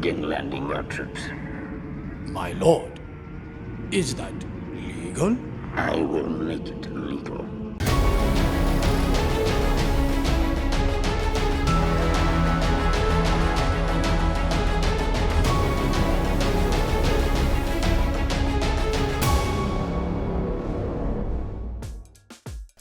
begin landing our troops. My lord, is that legal? I will make it legal.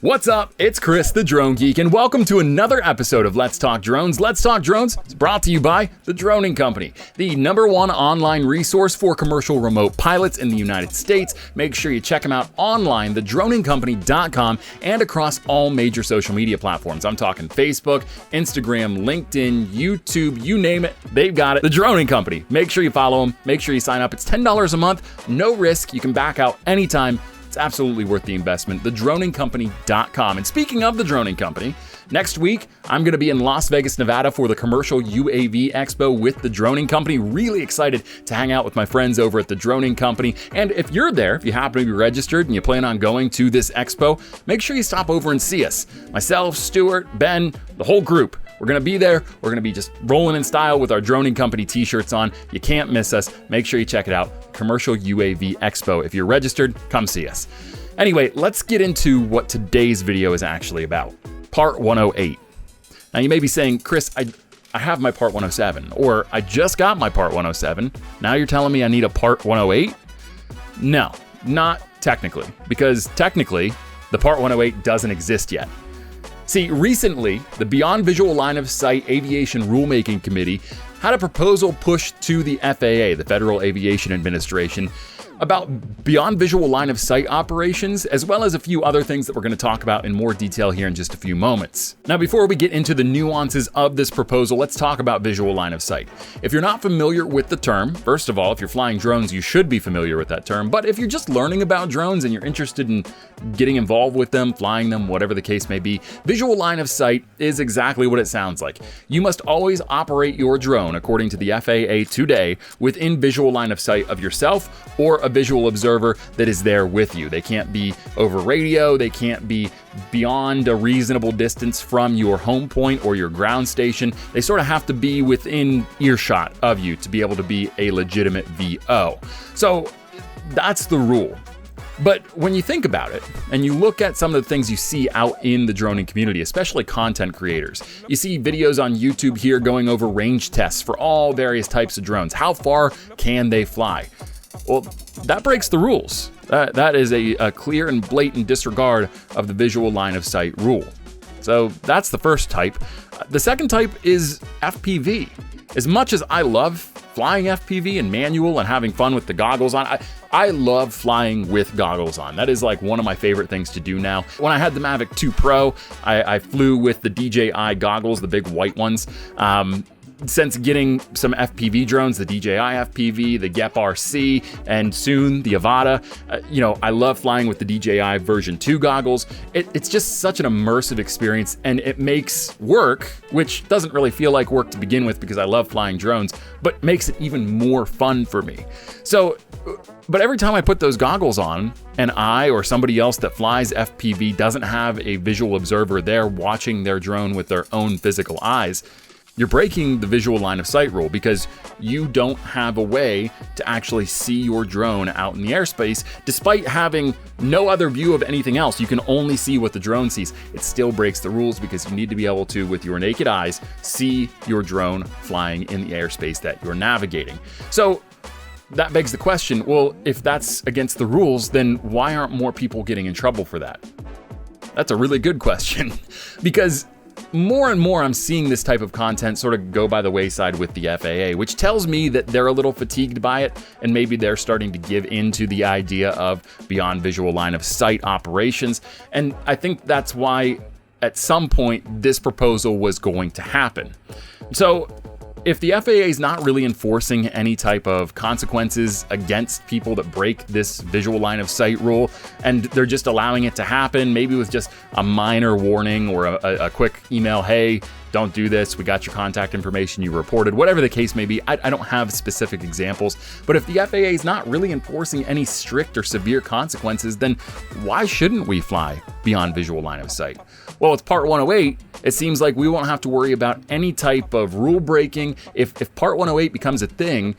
What's up? It's Chris, the Drone Geek, and welcome to another episode of Let's Talk Drones. Let's Talk Drones is brought to you by the Droning Company, the #1 online resource for commercial remote pilots in the United States. Make sure you check them out online, thedroningcompany.com, and across all major social media platforms. I'm talking Facebook, Instagram, LinkedIn, YouTube, you name it, they've got it. The Droning Company. Make sure you follow them. Make sure you sign up. It's $10 a month, no risk. You can back out anytime. It's absolutely worth the investment, thedroningcompany.com. And speaking of the Droning Company, next week, I'm going to be in Las Vegas, Nevada for the Commercial UAV Expo with the Droning Company. Really excited to hang out with my friends over at the Droning Company. And if you're there, if you happen to be registered and you plan on going to this expo, make sure you stop over and see us. Myself, Stuart, Ben, the whole group. We're going to be there. We're going to be just rolling in style with our Droning Company t-shirts on. You can't miss us. Make sure you check it out. Commercial UAV Expo. If you're registered, come see us. Anyway, let's get into what today's video is actually about. Part 108. Now you may be saying, Chris, I have my Part 107, or I just got my Part 107. Now you're telling me I need a Part 108? No, not technically, because technically the Part 108 doesn't exist yet. See, recently, the Beyond Visual Line of Sight Aviation Rulemaking Committee had a proposal pushed to the FAA, the Federal Aviation Administration, about beyond visual line of sight operations, as well as a few other things that we're going to talk about in more detail here in just a few moments. Now, before we get into the nuances of this proposal, let's talk about visual line of sight. If you're not familiar with the term, first of all, if you're flying drones, you should be familiar with that term. But if you're just learning about drones and you're interested in getting involved with them, flying them, whatever the case may be, visual line of sight is exactly what it sounds like. You must always operate your drone, according to the FAA today, within visual line of sight of yourself or a visual observer that is there with you. They can't be over radio, they can't be beyond a reasonable distance from your home point or your ground station. They sort of have to be within earshot of you to be able to be a legitimate VO. So that's the rule. But when you think about it, and you look at some of the things you see out in the droning community, especially content creators, you see videos on YouTube here going over range tests for all various types of drones. How far can they fly? Well, that breaks the rules. That is a clear and blatant disregard of the visual line of sight rule. So that's the first type. The second type is FPV. As much as I love flying FPV and manual and having fun with the goggles on, I love flying with goggles on. That is like one of my favorite things to do now. When I had the Mavic 2 Pro, I flew with the DJI goggles, the big white ones. Since getting some FPV drones, the DJI FPV, the Gep RC, and soon the Avata, I love flying with the DJI version 2 goggles. It's just such an immersive experience, and it makes work, which doesn't really feel like work to begin with because I love flying drones, but makes it even more fun for me. But every time I put those goggles on, and I or somebody else that flies FPV doesn't have a visual observer there watching their drone with their own physical eyes, you're breaking the visual line of sight rule because you don't have a way to actually see your drone out in the airspace. Despite having no other view of anything else, you can only see what the drone sees. It still breaks the rules because you need to be able to, with your naked eyes, see your drone flying in the airspace that you're navigating. So that begs the question, well, if that's against the rules, then why aren't more people getting in trouble for that? That's a really good question because more and more I'm seeing this type of content sort of go by the wayside with the FAA, which tells me that they're a little fatigued by it and maybe they're starting to give into the idea of beyond visual line of sight operations. And I think that's why at some point this proposal was going to happen. So if the FAA is not really enforcing any type of consequences against people that break this visual line of sight rule, and they're just allowing it to happen, maybe with just a minor warning or a quick email, hey, don't do this, we got your contact information, you reported, whatever the case may be. I don't have specific examples, but if the FAA is not really enforcing any strict or severe consequences, then why shouldn't we fly beyond visual line of sight? Well, with Part 108, it seems like we won't have to worry about any type of rule breaking. If Part 108 becomes a thing,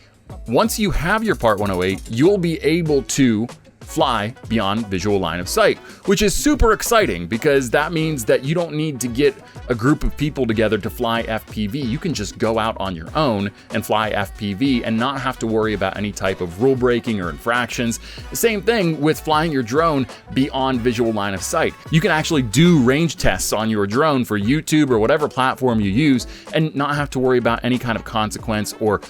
once you have your Part 108, you'll be able to fly beyond visual line of sight, which is super exciting because that means that you don't need to get a group of people together to fly FPV. You can just go out on your own and fly FPV and not have to worry about any type of rule breaking or infractions. The same thing with flying your drone beyond visual line of sight. You can actually do range tests on your drone for YouTube or whatever platform you use and not have to worry about any kind of consequence or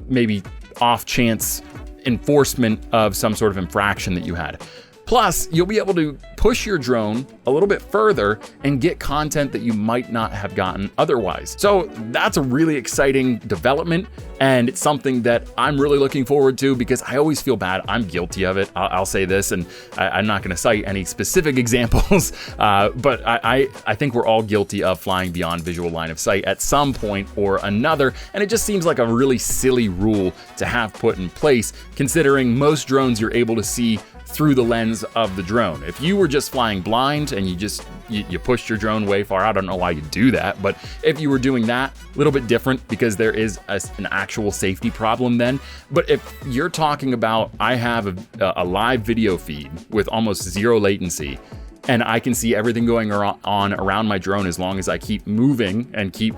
maybe off chance enforcement of some sort of infraction that you had. Plus, you'll be able to push your drone a little bit further and get content that you might not have gotten otherwise. So that's a really exciting development, and it's something that I'm really looking forward to because I always feel bad. I'm guilty of it. I'll say this, and I'm not going to cite any specific examples, but I think we're all guilty of flying beyond visual line of sight at some point or another, and it just seems like a really silly rule to have put in place, considering most drones you're able to see through the lens of the drone. If you were just flying blind and you pushed your drone way far, I don't know why you do that, but if you were doing that, a little bit different because there is an actual safety problem then. But if you're talking about, I have a live video feed with almost zero latency, and I can see everything going on around my drone as long as I keep moving and keep,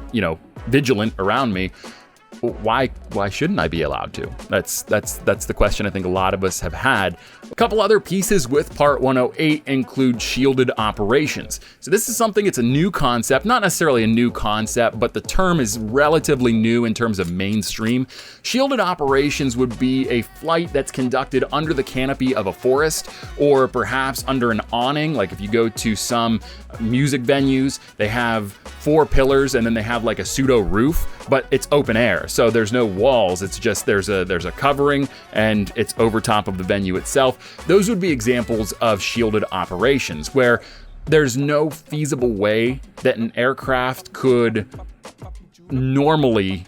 vigilant around me, why shouldn't I be allowed to? That's the question I think a lot of us have had. A couple other pieces with Part 108 include shielded operations. So this is something, it's a new concept, not necessarily a new concept, but the term is relatively new in terms of mainstream. Shielded operations would be a flight that's conducted under the canopy of a forest or perhaps under an awning. Like if you go to some music venues, they have 4 pillars and then they have like a pseudo roof, but it's open air. So there's no walls, it's just there's a covering and it's over top of the venue itself. Those would be examples of shielded operations where there's no feasible way that an aircraft could normally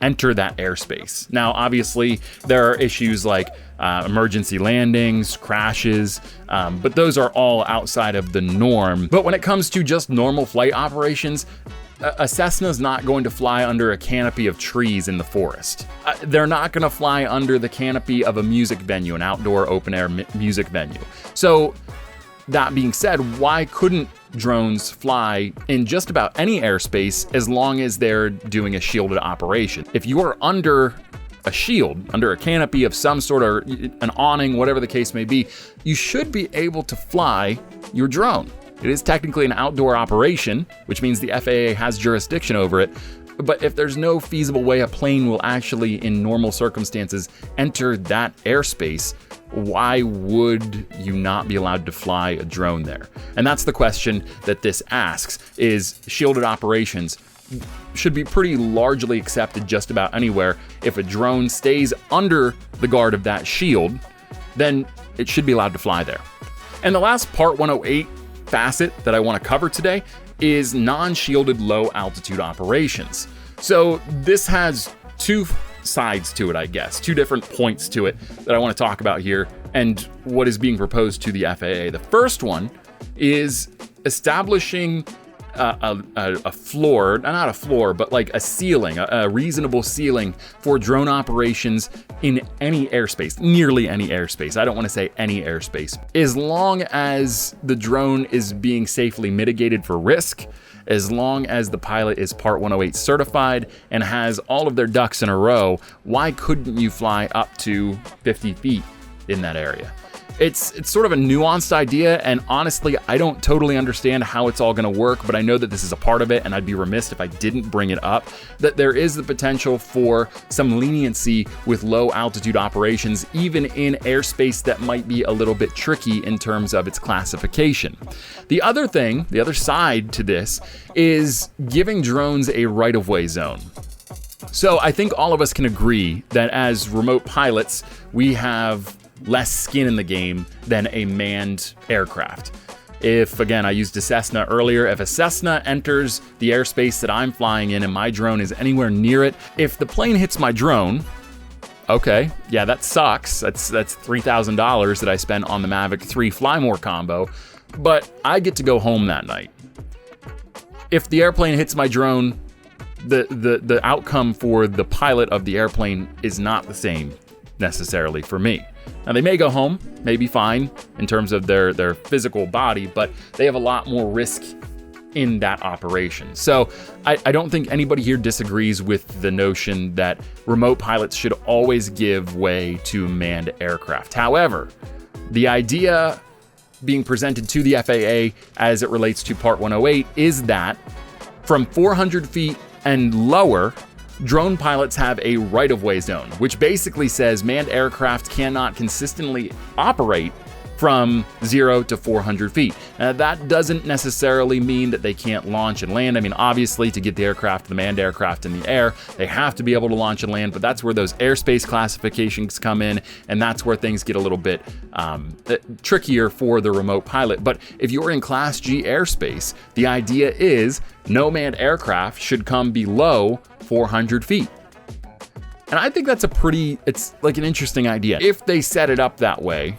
enter that airspace. Now, obviously, there are issues like emergency landings, crashes, but those are all outside of the norm. But when it comes to just normal flight operations, a Cessna's not going to fly under a canopy of trees in the forest. They're not going to fly under the canopy of a music venue, an outdoor open-air music venue. So that being said, why couldn't drones fly in just about any airspace as long as they're doing a shielded operation? If you are under a shield, under a canopy of some sort of an awning, whatever the case may be, you should be able to fly your drone. It is technically an outdoor operation, which means the FAA has jurisdiction over it. But if there's no feasible way a plane will actually, in normal circumstances, enter that airspace, why would you not be allowed to fly a drone there? And that's the question that this asks, is shielded operations should be pretty largely accepted just about anywhere. If a drone stays under the guard of that shield, then it should be allowed to fly there. And the last Part 108 facet that I want to cover today is non-shielded low altitude operations. So this has 2 sides to it, I guess, 2 different points to it that I want to talk about here and what is being proposed to the FAA. The first one is establishing a floor, not a floor, but like a ceiling, a reasonable ceiling for drone operations in any airspace, nearly any airspace. I don't want to say any airspace. As long as the drone is being safely mitigated for risk, as long as the pilot is Part 108 certified and has all of their ducks in a row, why couldn't you fly up to 50 feet in that area? It's sort of a nuanced idea, and honestly, I don't totally understand how it's all going to work, but I know that this is a part of it, and I'd be remiss if I didn't bring it up, that there is the potential for some leniency with low altitude operations, even in airspace that might be a little bit tricky in terms of its classification. The other thing, the other side to this, is giving drones a right-of-way zone. So I think all of us can agree that as remote pilots, we have less skin in the game than a manned aircraft. If, again, I used a Cessna earlier, if a Cessna enters the airspace that I'm flying in and my drone is anywhere near it, if the plane hits my drone, okay, yeah, that sucks. That's $3,000 that I spent on the Mavic 3 Fly More combo, but I get to go home that night. if the airplane hits my drone, the outcome for the pilot of the airplane is not the same necessarily for me. Now, they may go home, may be fine in terms of their physical body, but they have a lot more risk in that operation. So I don't think anybody here disagrees with the notion that remote pilots should always give way to manned aircraft. However, the idea being presented to the FAA as it relates to Part 108 is that from 400 feet and lower, drone pilots have a right-of-way zone, which basically says manned aircraft cannot consistently operate from 0 to 400 feet. That doesn't necessarily mean that they can't launch and land. I mean, obviously, to get the manned aircraft in the air, they have to be able to launch and land, but that's where those airspace classifications come in, and that's where things get a little bit trickier for the remote pilot. But if you're in Class G airspace, the idea is no manned aircraft should come below 400 feet. And I think that's it's like an interesting idea. If they set it up that way,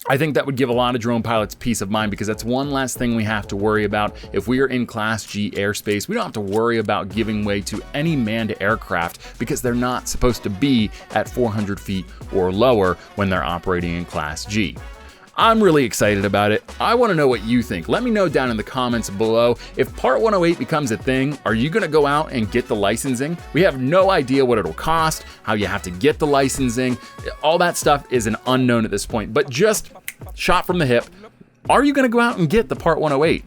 I think that would give a lot of drone pilots peace of mind, because that's one last thing we have to worry about. If we are in Class G airspace, we don't have to worry about giving way to any manned aircraft, because they're not supposed to be at 400 feet or lower when they're operating in Class G. I'm really excited about it. I want to know what you think. Let me know down in the comments below. If Part 108 becomes a thing, are you going to go out and get the licensing? We have no idea what it'll cost, how you have to get the licensing. All that stuff is an unknown at this point, but just shot from the hip, are you going to go out and get the Part 108?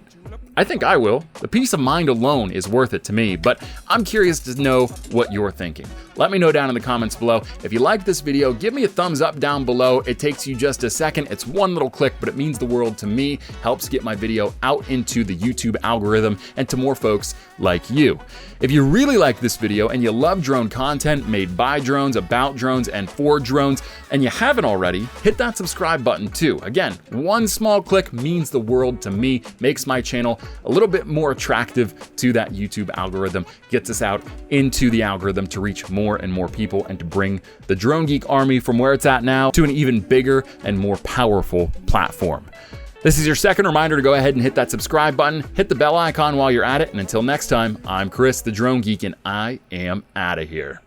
I think I will. The peace of mind alone is worth it to me, but I'm curious to know what you're thinking. Let me know down in the comments below. If you like this video, give me a thumbs up down below. It takes you just a second. It's one little click, but it means the world to me. Helps get my video out into the YouTube algorithm and to more folks like you. If you really like this video and you love drone content made by drones, about drones, and for drones, and you haven't already, hit that subscribe button too. Again, one small click means the world to me, makes my channel a little bit more attractive to that YouTube algorithm, gets us out into the algorithm to reach more and more people and to bring the Drone Geek army from where it's at now to an even bigger and more powerful platform. This is your second reminder to go ahead and hit that subscribe button, hit the bell icon while you're at it, and until next time, I'm Chris the Drone Geek, and I am out of here.